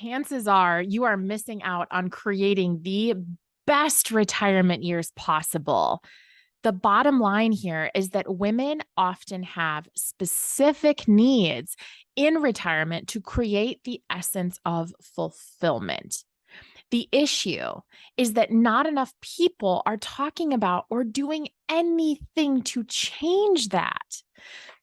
chances are you are missing out on creating the best retirement years possible. The bottom line here is that women often have specific needs in retirement to create the essence of fulfillment. The issue is that not enough people are talking about or doing anything to change that.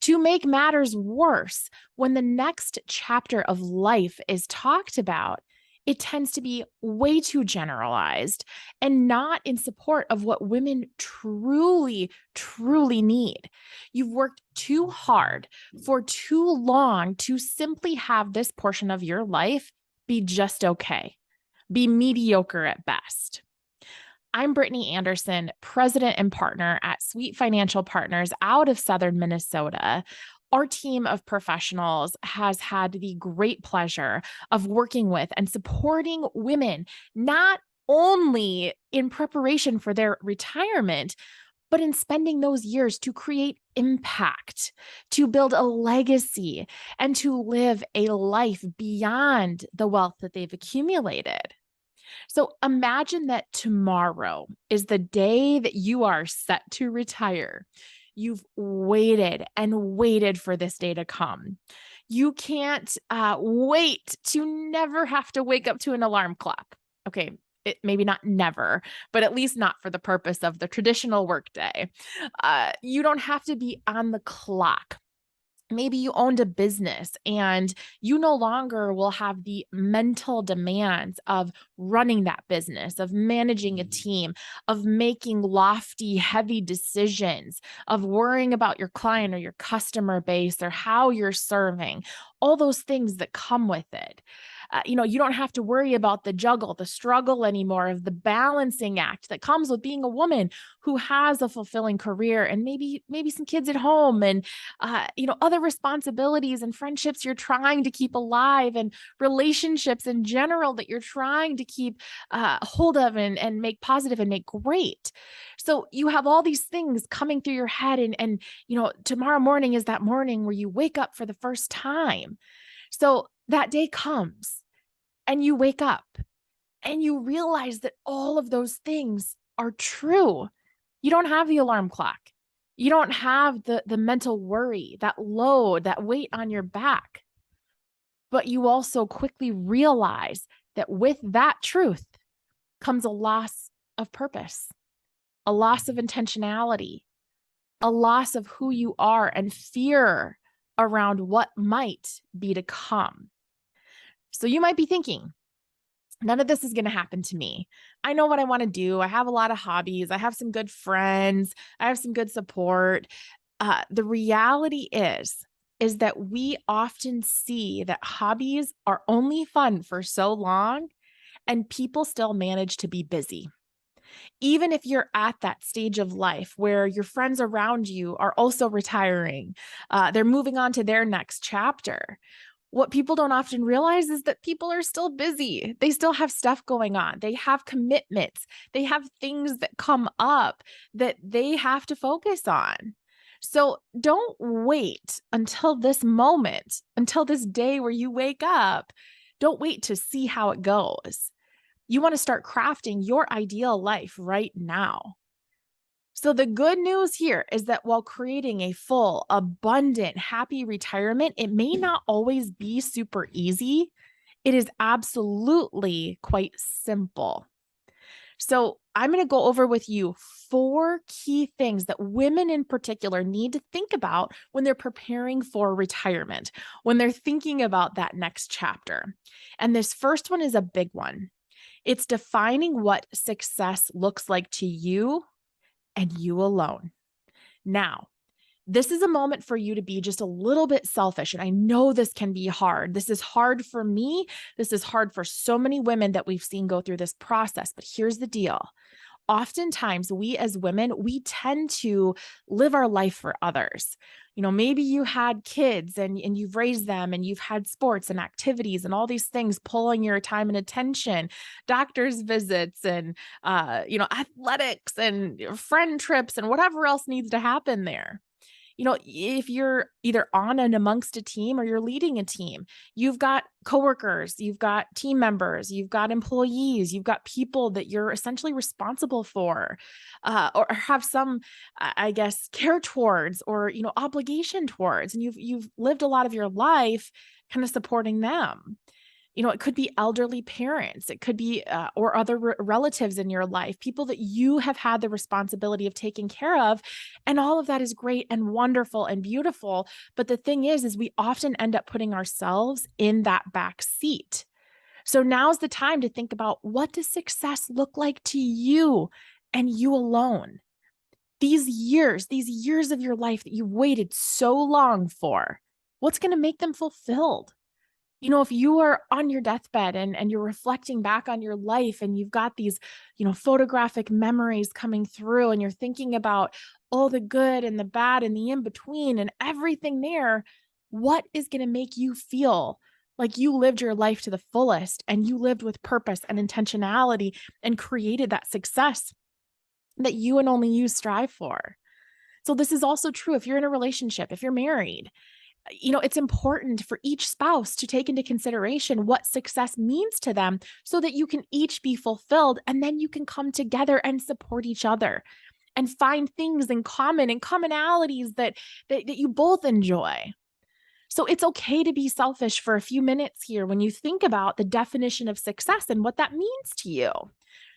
To make matters worse, when the next chapter of life is talked about, it tends to be way too generalized and not in support of what women truly, truly need. You've worked too hard for too long to simply have this portion of your life be just okay, be mediocre at best. I'm Brittany Anderson, president and partner at Sweet Financial Partners out of Southern Minnesota. Our team of professionals has had the great pleasure of working with and supporting women, not only in preparation for their retirement, but in spending those years to create impact, to build a legacy, and to live a life beyond the wealth that they've accumulated. So imagine that tomorrow is the day that you are set to retire. You've waited and waited for this day to come. You can't wait to never have to wake up to an alarm clock. Okay, maybe not never, but at least not for the purpose of the traditional workday. You don't have to be on the clock. Maybe you owned a business and you no longer will have the mental demands of running that business, of managing a team, of making lofty, heavy decisions, of worrying about your client or your customer base or how you're serving, all those things that come with it. You don't have to worry about the struggle anymore of the balancing act that comes with being a woman who has a fulfilling career and maybe some kids at home and other responsibilities and friendships you're trying to keep alive and relationships in general that you're trying to keep hold of and make positive and make great. So you have all these things coming through your head and tomorrow morning is that morning where you wake up for the first time. So that day comes and you wake up and you realize that all of those things are true. You don't have the alarm clock. You don't have the mental worry, that load, that weight on your back. But you also quickly realize that with that truth comes a loss of purpose, a loss of intentionality, a loss of who you are, and fear around what might be to come. So you might be thinking, none of this is going to happen to me. I know what I want to do. I have a lot of hobbies. I have some good friends. I have some good support. The reality is that we often see that hobbies are only fun for so long and people still manage to be busy. Even if you're at that stage of life where your friends around you are also retiring, they're moving on to their next chapter. What people don't often realize is that people are still busy. They still have stuff going on. They have commitments. They have things that come up that they have to focus on. So don't wait until this moment, until this day where you wake up. Don't wait to see how it goes. You want to start crafting your ideal life right now. So the good news here is that while creating a full, abundant, happy retirement, it may not always be super easy. It is absolutely quite simple. So I'm going to go over with you 4 key things that women in particular need to think about when they're preparing for retirement, when they're thinking about that next chapter. And this first one is a big one. It's defining what success looks like to you and you alone. Now, this is a moment for you to be just a little bit selfish. And I know this can be hard. This is hard for me. This is hard for so many women that we've seen go through this process. But here's the deal. Oftentimes, we as women, we tend to live our life for others. Maybe you had kids and you've raised them and you've had sports and activities and all these things pulling your time and attention, doctor's visits and, athletics and friend trips and whatever else needs to happen there. if you're either on and amongst a team or you're leading a team, you've got coworkers, you've got team members, you've got employees, you've got people that you're essentially responsible for, or have some, I guess, care towards, or, obligation towards, and you've lived a lot of your life kind of supporting them. It could be elderly parents, it could be, or other relatives in your life, people that you have had the responsibility of taking care of. And all of that is great and wonderful and beautiful. But the thing is we often end up putting ourselves in that back seat. So now's the time to think about, what does success look like to you and you alone? These years of your life that you've waited so long for, what's going to make them fulfilled? If you are on your deathbed and you're reflecting back on your life and you've got these, photographic memories coming through, and you're thinking about all the good and the bad and the in-between and everything there, what is going to make you feel like you lived your life to the fullest and you lived with purpose and intentionality and created that success that you and only you strive for? So this is also true if you're in a relationship, if you're married. It's important for each spouse to take into consideration what success means to them so that you can each be fulfilled, and then you can come together and support each other and find things in common and commonalities that you both enjoy. So it's okay to be selfish for a few minutes here when you think about the definition of success and what that means to you.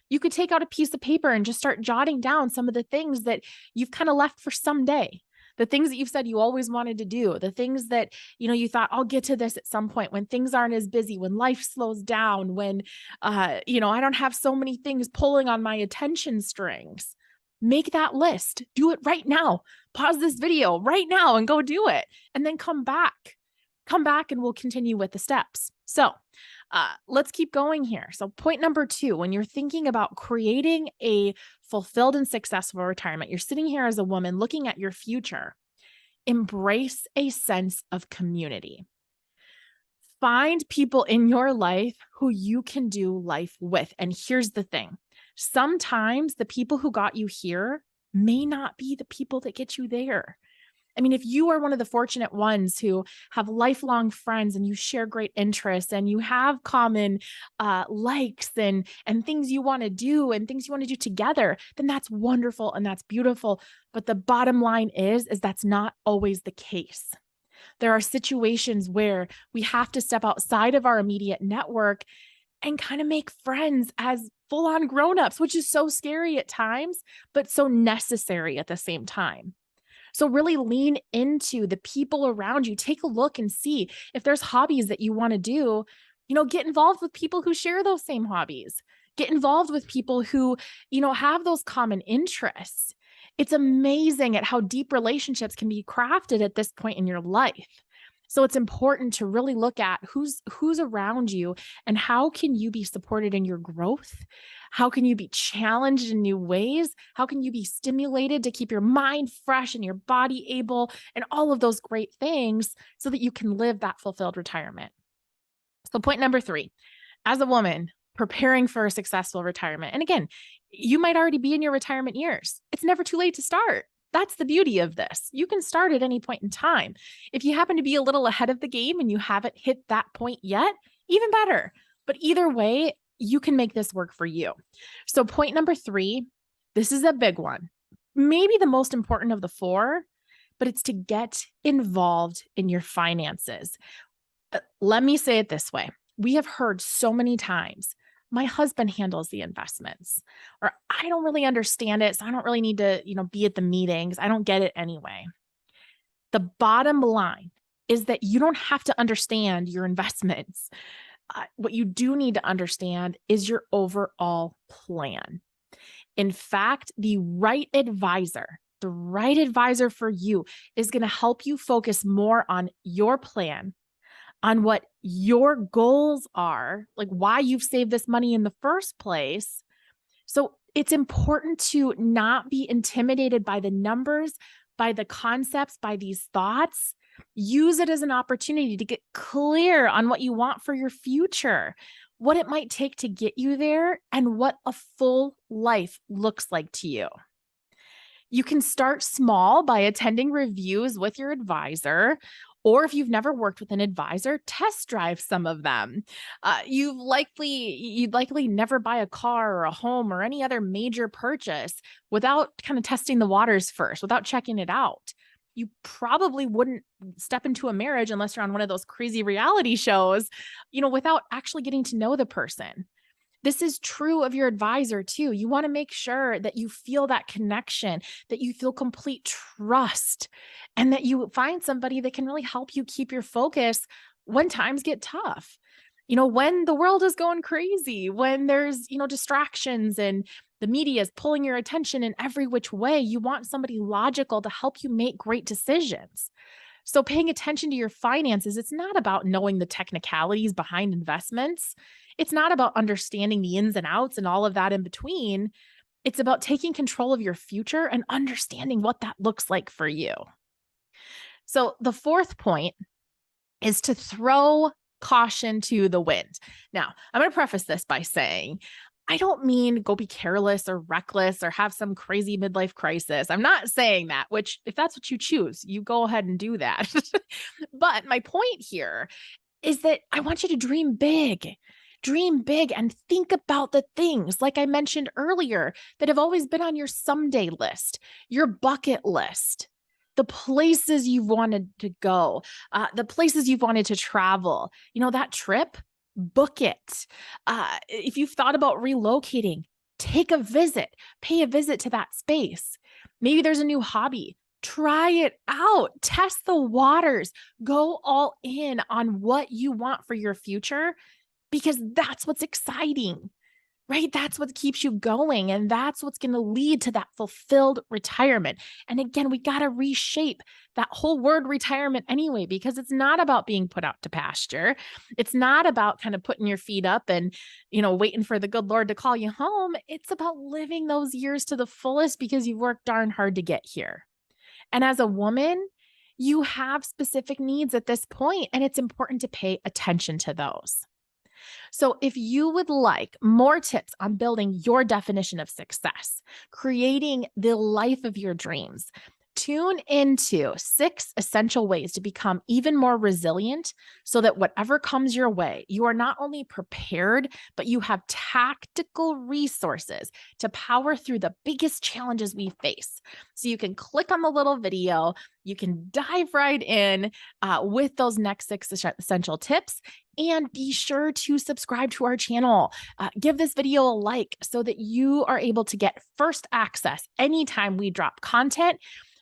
You could take out a piece of paper and just start jotting down some of the things that you've kind of left for someday. The things that you've said you always wanted to do, the things that, you thought, I'll get to this at some point when things aren't as busy, when life slows down, when, I don't have so many things pulling on my attention strings. Make that list. Do it right now. Pause this video right now and go do it. And then come back. Come back and we'll continue with the steps. So let's keep going here. So point number 2, when you're thinking about creating a fulfilled and successful retirement, you're sitting here as a woman looking at your future, embrace a sense of community. Find people in your life who you can do life with. And here's the thing. Sometimes the people who got you here may not be the people that get you there. I mean, if you are one of the fortunate ones who have lifelong friends and you share great interests and you have common likes and things you want to do and things you want to do together, then that's wonderful and that's beautiful. But the bottom line is that's not always the case. There are situations where we have to step outside of our immediate network and kind of make friends as full-on grown-ups, which is so scary at times, but so necessary at the same time. So really lean into the people around you. Take a look and see if there's hobbies that you want to do. Get involved with people who share those same hobbies. Get involved with people who, have those common interests. It's amazing at how deep relationships can be crafted at this point in your life. So it's important to really look at who's around you and how can you be supported in your growth? How can you be challenged in new ways? How can you be stimulated to keep your mind fresh and your body able and all of those great things so that you can live that fulfilled retirement? So point number 3, as a woman preparing for a successful retirement. And again, you might already be in your retirement years. It's never too late to start. That's the beauty of this. You can start at any point in time. If you happen to be a little ahead of the game and you haven't hit that point yet, even better. But either way, you can make this work for you. So point number 3, this is a big one. Maybe the most important of the 4, but it's to get involved in your finances. Let me say it this way. We have heard so many times, my husband handles the investments, or I don't really understand it, so I don't really need to, be at the meetings. I don't get it anyway. The bottom line is that you don't have to understand your investments. What you do need to understand is your overall plan. In fact, the right advisor for you is going to help you focus more on your plan, on what your goals are, like why you've saved this money in the first place. So it's important to not be intimidated by the numbers, by the concepts, by these thoughts. Use it as an opportunity to get clear on what you want for your future, what it might take to get you there, and what a full life looks like to you. You can start small by attending reviews with your advisor, or if you've never worked with an advisor, test drive some of them. You'd likely never buy a car or a home or any other major purchase without kind of testing the waters first, without checking it out. You probably wouldn't step into a marriage unless you're on one of those crazy reality shows, without actually getting to know the person. This is true of your advisor too. You want to make sure that you feel that connection, that you feel complete trust, and that you find somebody that can really help you keep your focus when times get tough. When the world is going crazy, when there's, distractions and the media is pulling your attention in every which way, you want somebody logical to help you make great decisions. So paying attention to your finances, it's not about knowing the technicalities behind investments. It's not about understanding the ins and outs and all of that in between. It's about taking control of your future and understanding what that looks like for you. So the fourth point is to throw caution to the wind. Now, I'm going to preface this by saying, I don't mean go be careless or reckless or have some crazy midlife crisis. I'm not saying that, which if that's what you choose, you go ahead and do that. But my point here is that I want you to dream big. Dream big and think about the things, like I mentioned earlier, that have always been on your someday list, your bucket list, the places you've wanted to go, the places you've wanted to travel. That trip, book it. If you've thought about relocating, take a visit, pay a visit to that space. Maybe there's a new hobby. Try it out, test the waters, go all in on what you want for your future, because that's what's exciting, right? That's what keeps you going. And that's what's going to lead to that fulfilled retirement. And again, we got to reshape that whole word retirement anyway, because it's not about being put out to pasture. It's not about kind of putting your feet up and, waiting for the good Lord to call you home. It's about living those years to the fullest because you worked darn hard to get here. And as a woman, you have specific needs at this point, and it's important to pay attention to those. So if you would like more tips on building your definition of success, creating the life of your dreams, tune into 6 essential ways to become even more resilient so that whatever comes your way, you are not only prepared, but you have tactical resources to power through the biggest challenges we face. So you can click on the little video, you can dive right in with those next 6 essential tips. And be sure to subscribe to our channel. Give this video a like so that you are able to get first access anytime we drop content.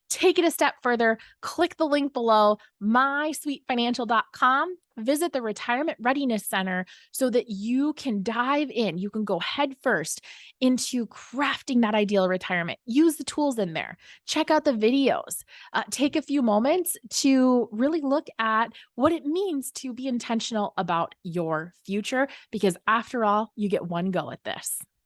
Take it a step further, click the link below, mysweetfinancial.com. Visit the Retirement Readiness Center so that you can dive in. You can go headfirst into crafting that ideal retirement. Use the tools in there. Check out the videos. Take a few moments to really look at what it means to be intentional about your future, because after all, you get one go at this.